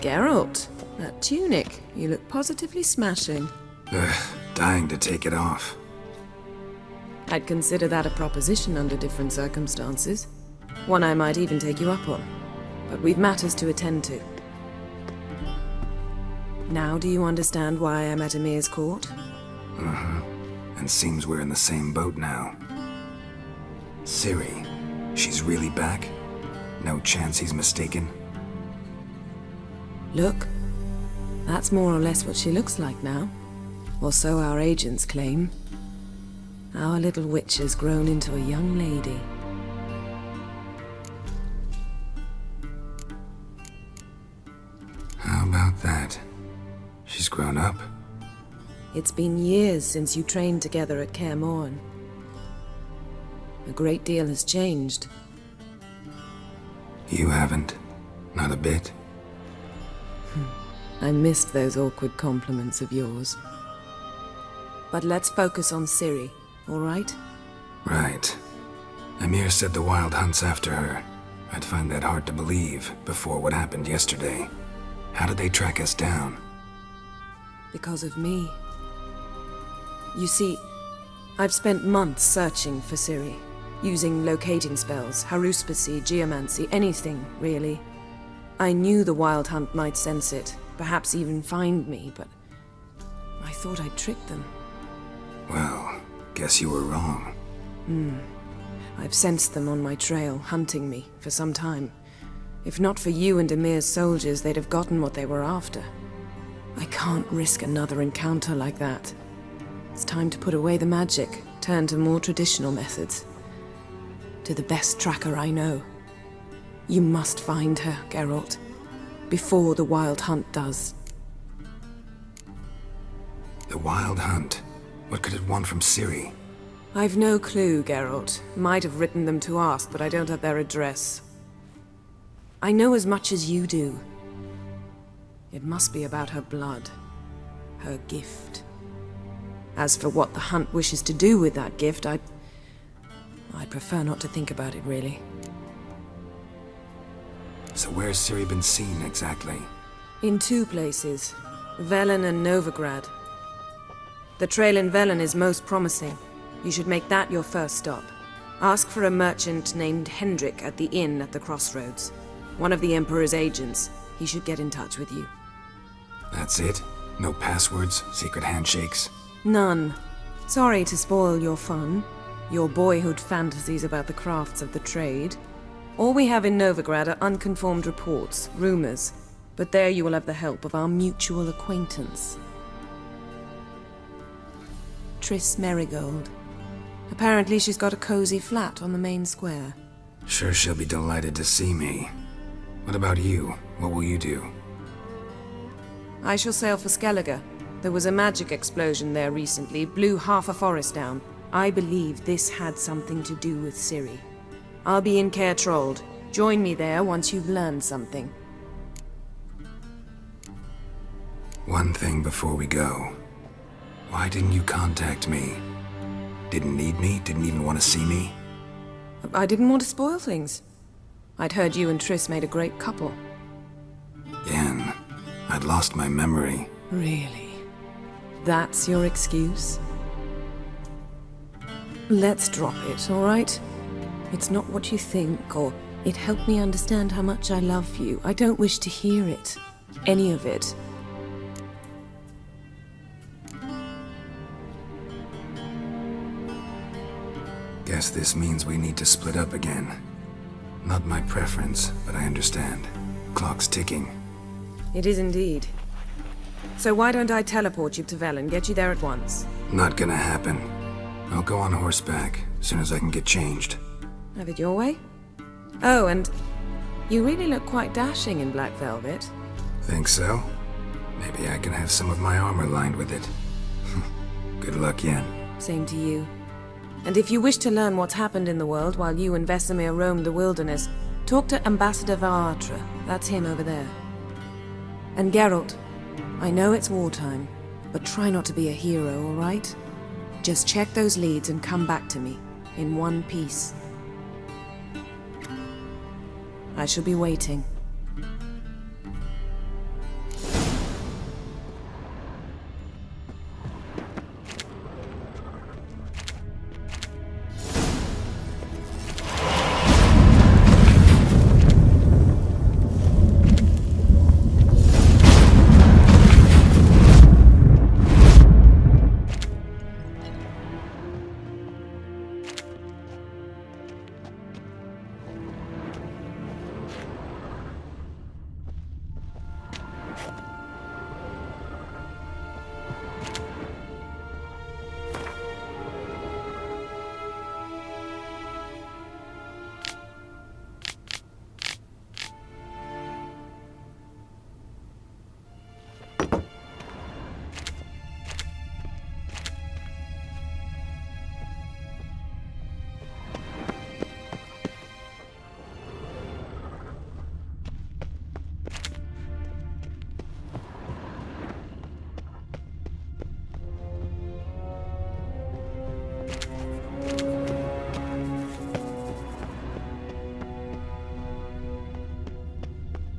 Geralt, that tunic. You look positively smashing. Dying to take it off. I'd consider that a proposition under different circumstances. One I might even take you up on. But we've matters to attend to. Now do you understand why I'm at Emir's court? And seems we're in the same boat now. Ciri, she's really back? No chance he's mistaken? Look, that's more or less what she looks like now. Or so our agents claim. Our little witch has grown into a young lady. How about that? She's grown up. It's been years since you trained together at Kaer Morhen. A great deal has changed. You haven't. Not a bit. I missed those awkward compliments of yours. But let's focus on Ciri, all right? Right. Emir said the Wild Hunt's after her. I'd find that hard to believe before what happened yesterday. How did they track us down? Because of me. You see, I've spent months searching for Ciri, using locating spells, haruspicy, geomancy, anything, really. I knew the Wild Hunt might sense it, perhaps even find me, but I thought I'd tricked them. Well, guess you were wrong. I've sensed them on my trail, hunting me, for some time. If not for you and Emir's soldiers, they'd have gotten what they were after. I can't risk another encounter like that. It's time to put away the magic, turn to more traditional methods. To the best tracker I know. You must find her, Geralt, before the Wild Hunt does. The Wild Hunt? What could it want from Ciri? I've no clue, Geralt. Might have written them to ask, but I don't have their address. I know as much as you do. It must be about her blood. Her gift. As for what the Hunt wishes to do with that gift, I'd prefer not to think about it, really. So where's Ciri been seen, exactly? In two places. Velen and Novigrad. The trail in Velen is most promising. You should make that your first stop. Ask for a merchant named Hendrik at the inn at the crossroads. One of the Emperor's agents. He should get in touch with you. That's it? No passwords, secret handshakes? None. Sorry to spoil your fun. Your boyhood fantasies about the crafts of the trade. All we have in Novigrad are unconfirmed reports, rumors. But there you will have the help of our mutual acquaintance. Triss Merigold. Apparently she's got a cozy flat on the main square. Sure she'll be delighted to see me. What about you? What will you do? I shall sail for Skellige. There was a magic explosion there recently, blew half a forest down. I believe this had something to do with Ciri. I'll be in Caer Trold. Join me there once you've learned something. One thing before we go. Why didn't you contact me? Didn't need me? Didn't even want to see me? I didn't want to spoil things. I'd heard you and Triss made a great couple. Yen, I'd lost my memory. Really? That's your excuse? Let's drop it, all right? It's not what you think, or it helped me understand how much I love you. I don't wish to hear it. Any of it. Guess this means we need to split up again. Not my preference, but I understand. Clock's ticking. It is indeed. So why don't I teleport you to Velen, get you there at once? Not gonna happen. I'll go on horseback, as soon as I can get changed. Have it your way? Oh, and you really look quite dashing in black velvet. Think so? Maybe I can have some of my armor lined with it. Good luck, Yen. Same to you. And if you wish to learn what's happened in the world while you and Vesemir roamed the wilderness, talk to Ambassador Varatra. That's him over there. And Geralt, I know it's wartime, but try not to be a hero, all right? Just check those leads and come back to me, in one piece. I shall be waiting.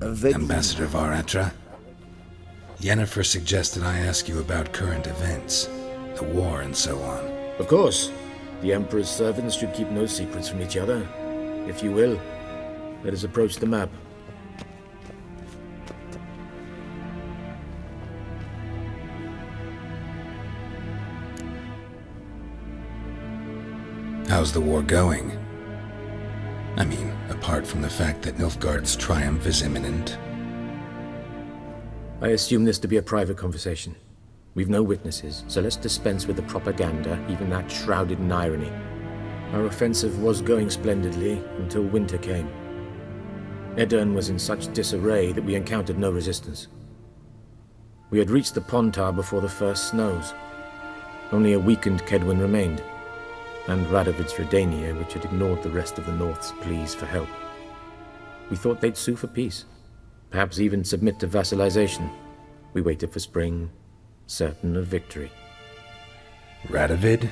Ambassador Varatra? Yennefer suggested I ask you about current events, the war and so on. Of course. The Emperor's servants should keep no secrets from each other. If you will, let us approach the map. How's the war going? I mean, apart from the fact that Nilfgaard's triumph is imminent. I assume this to be a private conversation. We've no witnesses, so let's dispense with the propaganda, even that shrouded in irony. Our offensive was going splendidly until winter came. Edirn was in such disarray that we encountered no resistance. We had reached the Pontar before the first snows. Only a weakened Kedwen remained, and Radovid's Redania, which had ignored the rest of the North's pleas for help. We thought they'd sue for peace, perhaps even submit to vassalization. We waited for spring, certain of victory. Radovid?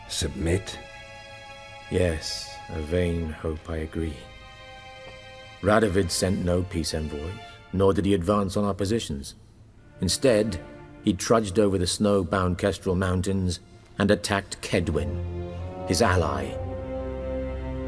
Submit? Yes, a vain hope, I agree. Radovid sent no peace envoys, nor did he advance on our positions. Instead, he trudged over the snow-bound Kestrel Mountains and attacked Kedwen, his ally.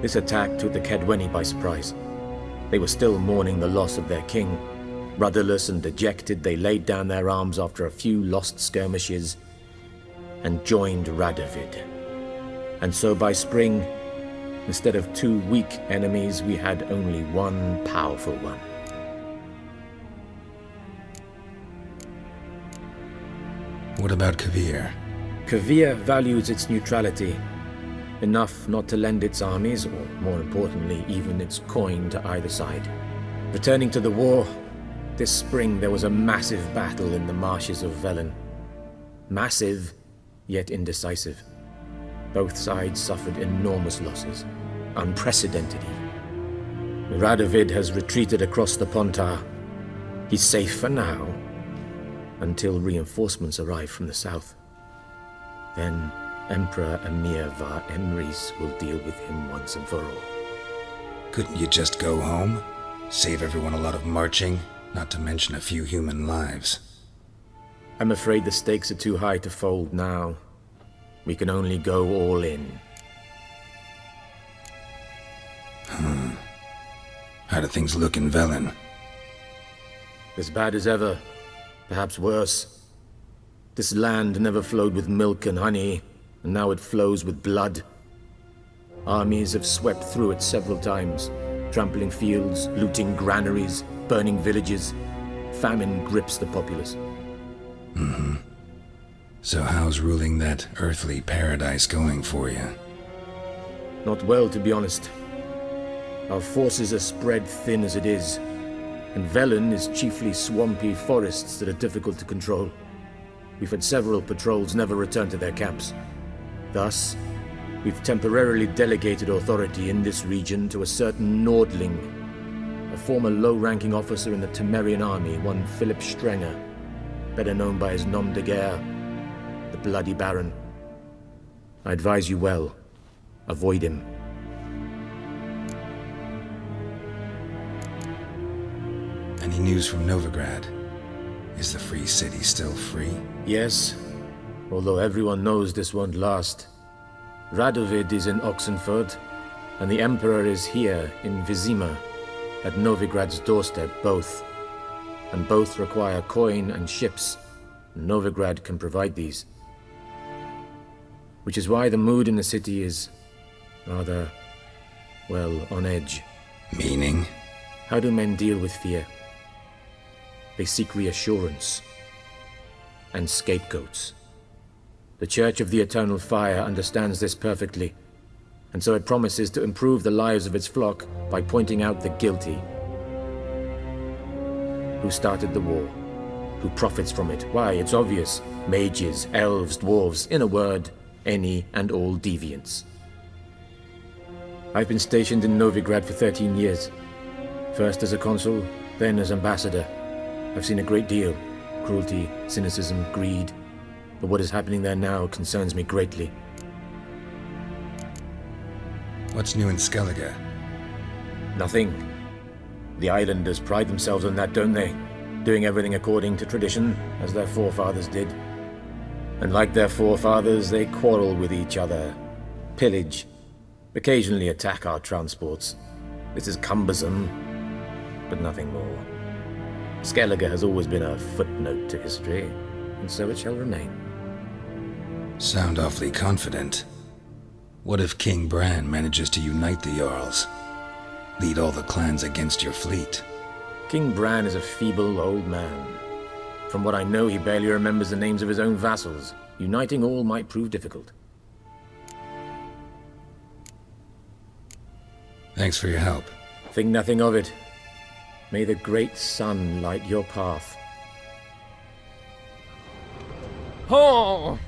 This attack took the Kedweni by surprise. They were still mourning the loss of their king. Rudderless and dejected, they laid down their arms after a few lost skirmishes and joined Radovid. And so by spring, instead of 2 weak enemies, we had only one powerful one. What about Kavir? Kavir values its neutrality, enough not to lend its armies, or more importantly, even its coin to either side. Returning to the war, this spring there was a massive battle in the marshes of Velen. Massive, yet indecisive. Both sides suffered enormous losses, unprecedented even. Radovid has retreated across the Pontar. He's safe for now, until reinforcements arrive from the south. Then Emperor Emir var Emrys will deal with him once and for all. Couldn't you just go home? Save everyone a lot of marching, not to mention a few human lives. I'm afraid the stakes are too high to fold now. We can only go all in. How do things look in Velen? As bad as ever, perhaps worse. This land never flowed with milk and honey, and now it flows with blood. Armies have swept through it several times, trampling fields, looting granaries, burning villages. Famine grips the populace. So how's ruling that earthly paradise going for you? Not well, to be honest. Our forces are spread thin as it is, and Velen is chiefly swampy forests that are difficult to control. We've had several patrols never return to their camps. Thus, we've temporarily delegated authority in this region to a certain Nordling, a former low-ranking officer in the Temerian army, one Philip Strenger, better known by his nom de guerre, the Bloody Baron. I advise you well. Avoid him. Any news from Novigrad? Is the Free City still free? Yes, although everyone knows this won't last. Radovid is in Oxenford, and the Emperor is here in Vizima, at Novigrad's doorstep, both. And both require coin and ships. Novigrad can provide these. Which is why the mood in the city is rather, well, on edge. Meaning? How do men deal with fear? They seek reassurance and scapegoats. The Church of the Eternal Fire understands this perfectly, and so it promises to improve the lives of its flock by pointing out the guilty. Who started the war? Who profits from it? Why, it's obvious. Mages, elves, dwarves, in a word, any and all deviants. I've been stationed in Novigrad for 13 years. First as a consul, then as ambassador. I've seen a great deal. Cruelty, cynicism, greed. But what is happening there now concerns me greatly. What's new in Skellige? Nothing. The islanders pride themselves on that, don't they? Doing everything according to tradition, as their forefathers did. And like their forefathers, they quarrel with each other, pillage, occasionally attack our transports. This is cumbersome, but nothing more. Skellige has always been a footnote to history, and so it shall remain. Sound awfully confident. What if King Bran manages to unite the Jarls? Lead all the clans against your fleet? King Bran is a feeble old man. From what I know, he barely remembers the names of his own vassals. Uniting all might prove difficult. Thanks for your help. Think nothing of it. May the great sun light your path. Oh!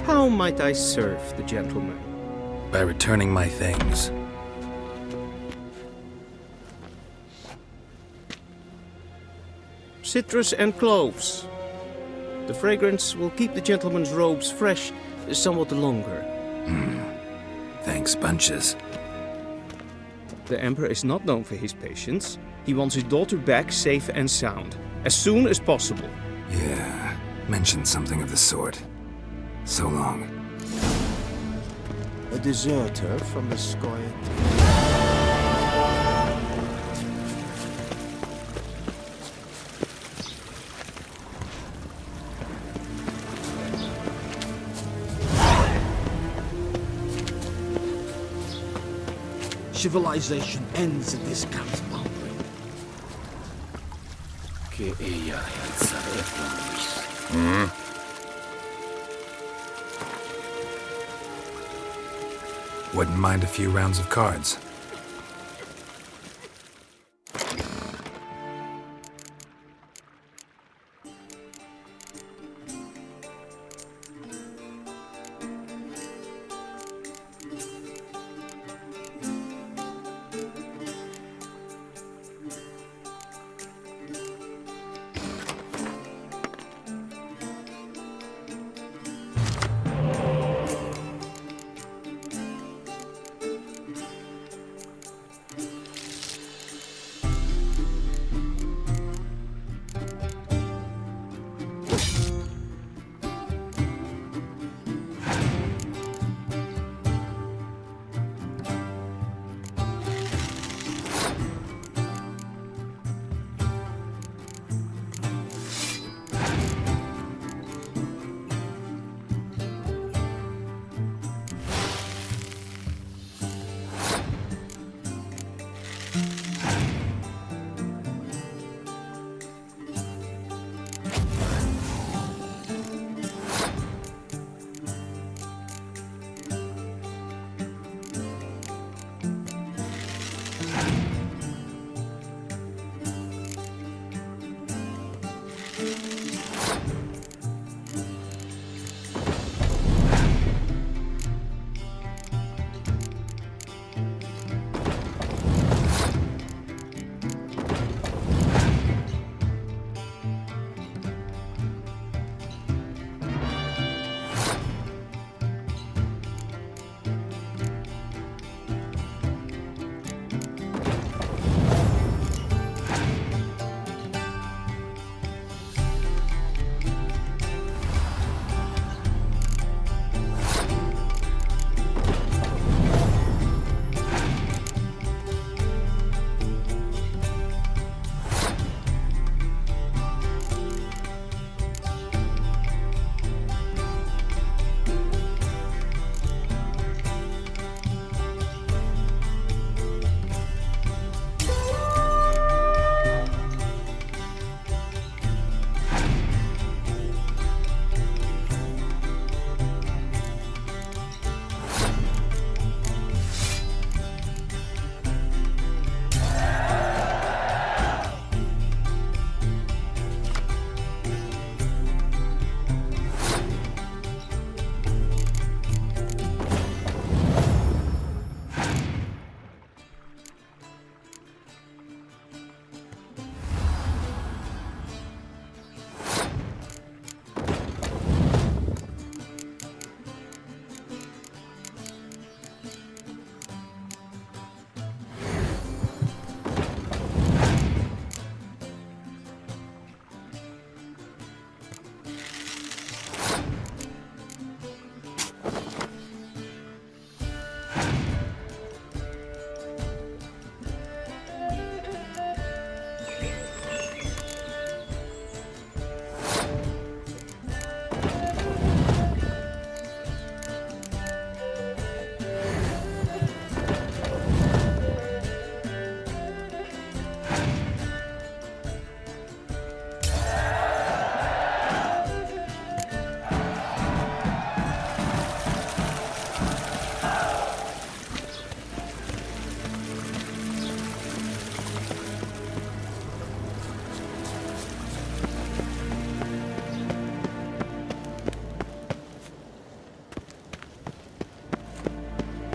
How might I serve the gentleman? By returning my things. Citrus and cloves. The fragrance will keep the gentleman's robes fresh somewhat longer. Thanks, bunches. The Emperor is not known for his patience. He wants his daughter back safe and sound, as soon as possible. Yeah, mentioned something of the sort. So long. A deserter from the Scoia. Civilization ends at this camp's boundary. Wouldn't mind a few rounds of cards.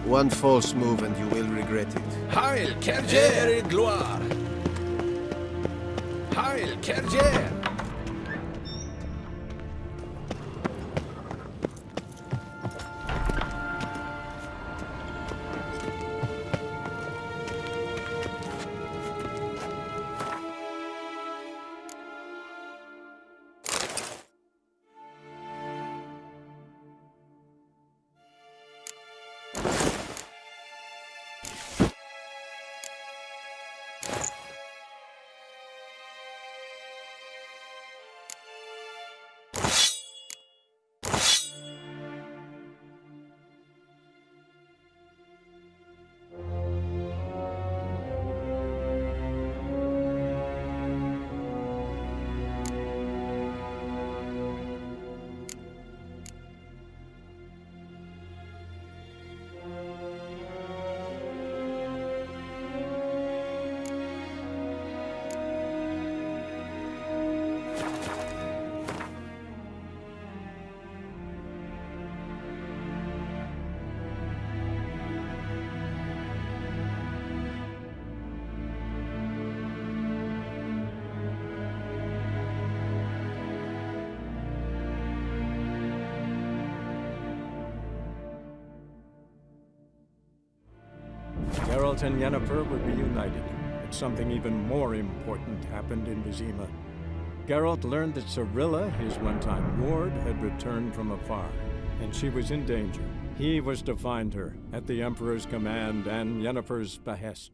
One false move and you will regret it. Heil Kerjer gloire! Heil Kerjer! Geralt and Yennefer were reunited, but something even more important happened in Vizima. Geralt learned that Cirilla, his one-time ward, had returned from afar, and she was in danger. He was to find her, at the Emperor's command and Yennefer's behest.